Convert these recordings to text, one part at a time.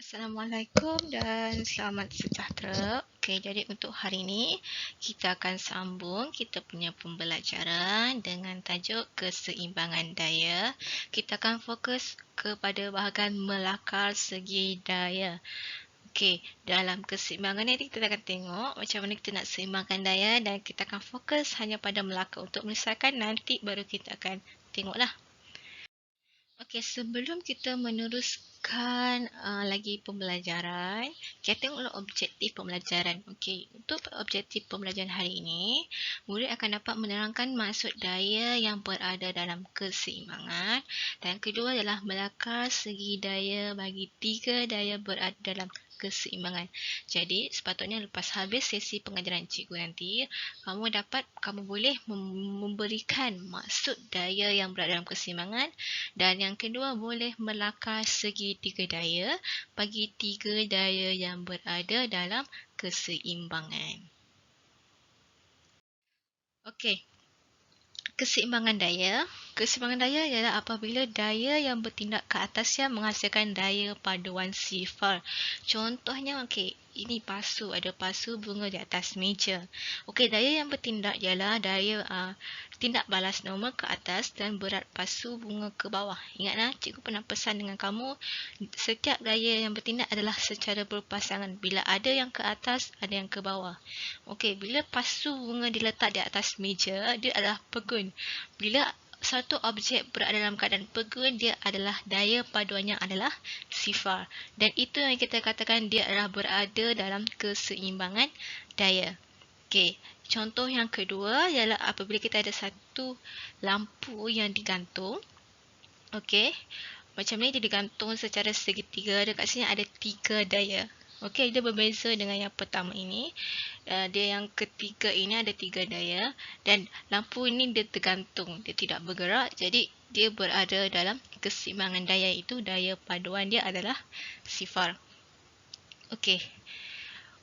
Assalamualaikum dan selamat sejahtera. Okey, jadi untuk hari ini kita akan sambung kita punya pembelajaran dengan tajuk keseimbangan daya. Kita akan fokus kepada bahagian melakar segi daya. Okey, dalam keseimbangan ini kita akan tengok macam mana kita nak seimbangkan daya dan kita akan fokus hanya pada melakar. Untuk menyelesaikan nanti baru kita akan tengoklah. Okey, sebelum kita meneruskan lagi pembelajaran, kita tengoklah objektif pembelajaran. Okey, untuk objektif pembelajaran hari ini, murid akan dapat menerangkan maksud daya yang berada dalam keseimbangan dan kedua adalah melakar segi daya bagi tiga daya berada dalam keseimbangan. Jadi, sepatutnya lepas habis sesi pengajaran cikgu nanti, kamu boleh memberikan maksud daya yang berada dalam keseimbangan dan yang kedua boleh melakar segi tiga daya bagi tiga daya yang berada dalam keseimbangan. Okey. Keseimbangan daya. Keseimbangan daya ialah apabila daya yang bertindak ke atasnya menghasilkan daya paduan sifar. Contohnya, okey, ini pasu, ada pasu bunga di atas meja. Okey, daya yang bertindak ialah daya tindak balas normal ke atas dan berat pasu bunga ke bawah. Ingatlah, cikgu pernah pesan dengan kamu, setiap daya yang bertindak adalah secara berpasangan. Bila ada yang ke atas, ada yang ke bawah. Okey, bila pasu bunga diletak di atas meja, dia adalah pegun. Bila satu objek berada dalam keadaan pegun, dia adalah daya paduannya adalah sifar. Dan itu yang kita katakan dia adalah berada dalam keseimbangan daya. Okey, contoh yang kedua ialah apabila kita ada satu lampu yang digantung. Okey, macam ni dia digantung secara segitiga. Dekat sini ada tiga daya. Okey, dia berbeza dengan yang pertama ini. Dia yang ketiga ini ada tiga daya dan lampu ini dia tergantung, dia tidak bergerak, jadi dia berada dalam keseimbangan daya, itu daya paduan dia adalah sifar. Okey,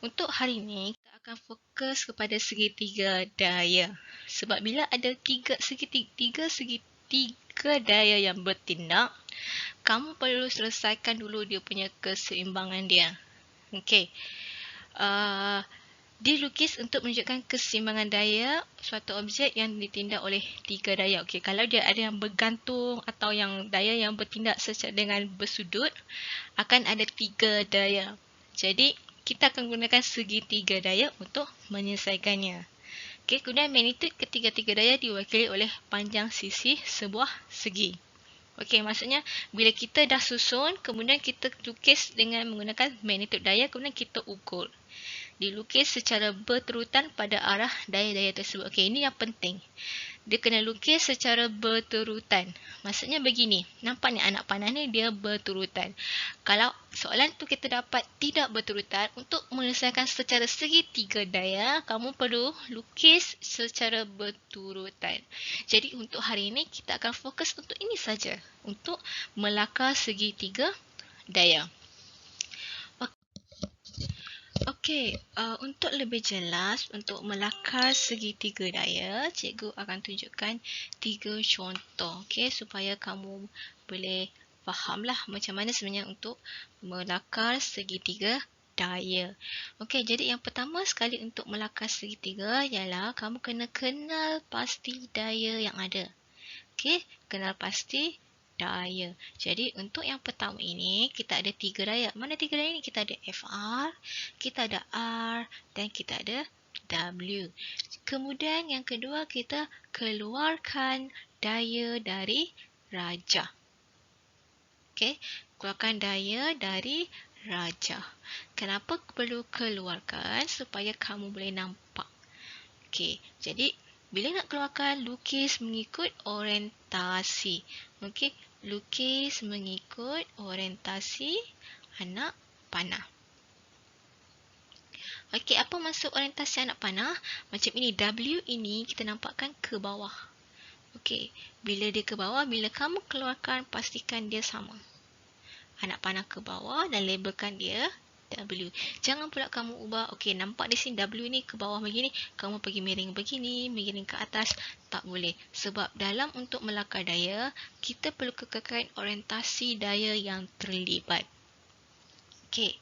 untuk hari ini kita akan fokus kepada segitiga daya. Sebab bila ada segitiga daya yang bertindak, kamu perlu selesaikan dulu dia punya keseimbangan dia. Okey. Dilukis untuk menunjukkan keseimbangan daya suatu objek yang ditindak oleh tiga daya. Okey, kalau dia ada yang bergantung atau yang daya yang bertindak secara dengan bersudut, akan ada tiga daya. Jadi, kita akan gunakan segitiga daya untuk menyelesaikannya. Okey, kemudian magnitude ketiga-tiga daya diwakili oleh panjang sisi sebuah segi. Okey, maksudnya bila kita dah susun, kemudian kita lukis dengan menggunakan magnitude daya, kemudian kita ukur. Dilukis secara berterutan pada arah daya-daya tersebut. Okey, ini yang penting. Dia kena lukis secara berterutan. Maksudnya begini, nampak ni anak panah ni dia berterutan. Kalau soalan tu kita dapat tidak berterutan, untuk menyelesaikan secara segitiga daya, kamu perlu lukis secara berterutan. Jadi untuk hari ini kita akan fokus untuk ini saja, untuk melakar segitiga daya. Okey, untuk lebih jelas untuk melakar segitiga daya, cikgu akan tunjukkan tiga contoh, okey, supaya kamu boleh fahamlah macam mana sebenarnya untuk melakar segitiga daya. Okey, jadi yang pertama sekali untuk melakar segitiga ialah kamu kena kenal pasti daya yang ada. Okey, kenal pasti daya. Jadi untuk yang pertama ini kita ada tiga daya. Mana tiga daya ini? Kita ada FR, kita ada R dan kita ada W. Kemudian yang kedua kita keluarkan daya dari rajah. Okey, keluarkan daya dari rajah. Kenapa perlu keluarkan? Supaya kamu boleh nampak. Okey, jadi bila nak keluarkan, lukis mengikut orientasi. Okey, lukis mengikut orientasi anak panah. Okey, apa maksud orientasi anak panah? Macam ini, W ini kita nampakkan ke bawah. Okey, bila dia ke bawah, bila kamu keluarkan, pastikan dia sama. Anak panah ke bawah dan labelkan dia W. Jangan pula kamu ubah, okey, nampak di sini W ni ke bawah begini, kamu pergi miring begini, miring ke atas, tak boleh. Sebab dalam untuk melakar daya, kita perlu kekalkan orientasi daya yang terlibat. Okey.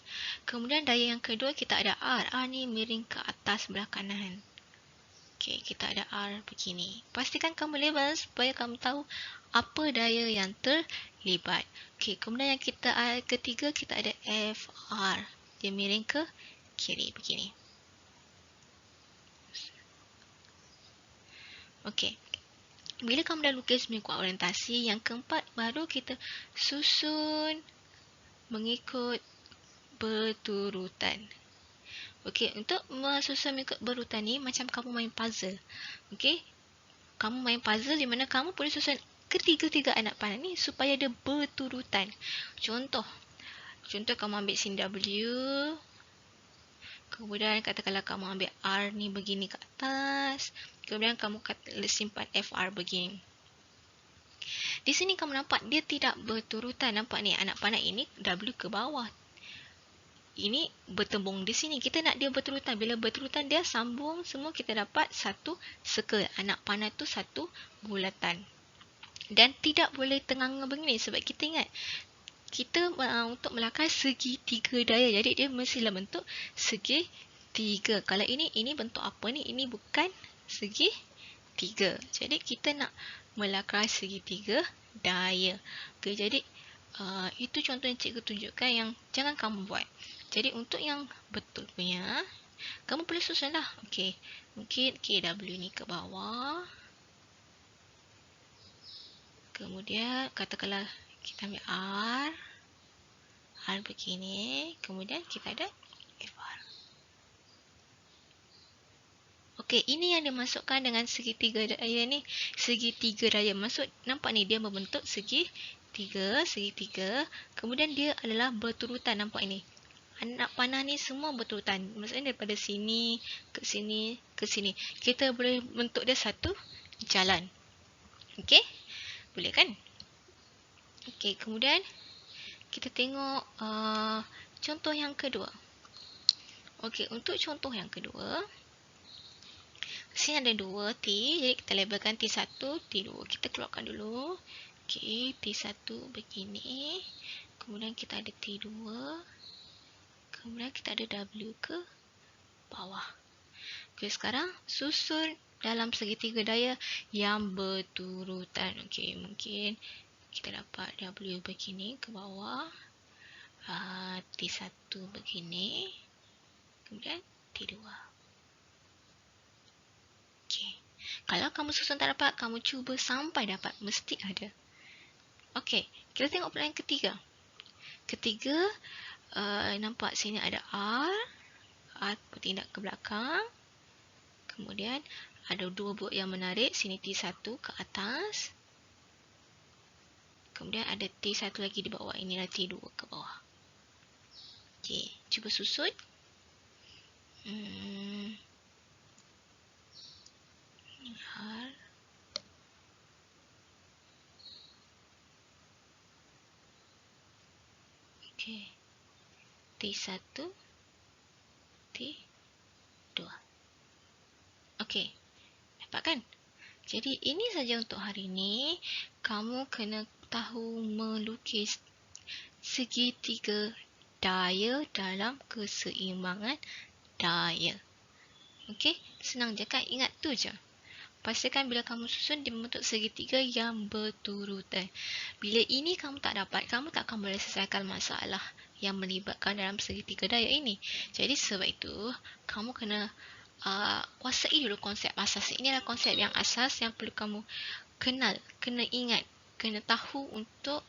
Kemudian daya yang kedua kita ada R. R ni miring ke atas sebelah kanan. Okey, kita ada R begini. Pastikan kamu label supaya kamu tahu apa daya yang terlibat. Okey, kemudian yang kita ketiga kita ada FR. Dia miring ke kiri begini. Okey. Bila kamu dah lukis mengikut orientasi, yang keempat baru kita susun mengikut berturutan. Okey, untuk susun mengikut berurutan ni macam kamu main puzzle. Okey. Kamu main puzzle di mana kamu boleh susun ketiga-tiga anak panah ni supaya dia berturutan. Contoh kamu ambil sini W. Kemudian katakanlah kamu ambil R ni begini ke atas. Kemudian kamu simpan FR begini. Di sini kamu nampak dia tidak berturutan. Nampak ni anak panah ini W ke bawah. Ini bertembung di sini. Kita nak dia berturutan. Bila berturutan dia sambung semua kita dapat satu circle. Anak panah tu satu bulatan. Dan tidak boleh tengah-tengah begini sebab kita ingat kita untuk melakar segitiga daya. Jadi dia mestilah bentuk segitiga. Kalau ini bentuk apa ni? Ini bukan segitiga. Jadi kita nak melakar segitiga daya. Okay, jadi itu contoh yang cikgu tunjukkan yang jangan kamu buat. Jadi untuk yang betul punya, kamu boleh susun lah. Okey, mungkin KW ni ke bawah. Kemudian katakanlah kita ambil R begini. Kemudian kita ada FR. Okey, ini yang dimasukkan dengan segitiga daya ni. Segitiga daya. Maksud nampak ni dia membentuk segitiga. Kemudian dia adalah berturutan. Nampak ini. Anak panah ni semua berturutan. Maksudnya daripada sini ke sini ke sini. Kita boleh bentuk dia satu jalan. Okey? Boleh kan? Okey, kemudian kita tengok contoh yang kedua. Okey, untuk contoh yang kedua, sini ada 2 T. Jadi kita labelkan T1, T2. Kita keluarkan dulu. Okey, T1 begini. Kemudian kita ada T2. Kemudian kita ada W ke bawah. Okey, sekarang susun dalam segitiga daya yang berturutan. Okey, mungkin kita dapat W begini ke bawah. T1 begini. Kemudian T2. Okey. Kalau kamu susun tak dapat, kamu cuba sampai dapat. Mesti ada. Okey, kita tengok pula yang ketiga. Ketiga, nampak sini ada R bertindak ke belakang. Kemudian ada 2 buah yang menarik. Sini T1 ke atas. Kemudian ada T1 lagi di bawah. Inilah T2 ke bawah. Okey, cuba susun. R. Okey. T1, T2. Okey. Dapat kan? Jadi ini saja untuk hari ini. Kamu kena tahu melukis segitiga daya dalam keseimbangan daya. Okey? Senang je kan? Ingat tu je. Pastikan bila kamu susun dia membentuk segitiga yang berturutan. Bila ini kamu tak dapat, kamu tak akan boleh selesaikan masalah yang melibatkan dalam segitiga daya ini. Jadi sebab itu, kamu kena kuasai dulu konsep asas. Ini adalah konsep yang asas yang perlu kamu kenal, kena ingat, kena tahu untuk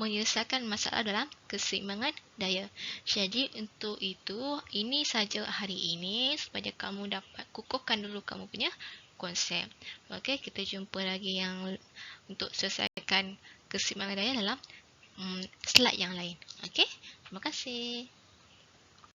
menyelesaikan masalah dalam keseimbangan daya. Jadi untuk itu, ini saja hari ini supaya kamu dapat kukuhkan dulu kamu punya konsep. Okey, kita jumpa lagi yang untuk selesaikan keseimbangan daya dalam slide yang lain. Okey, terima kasih.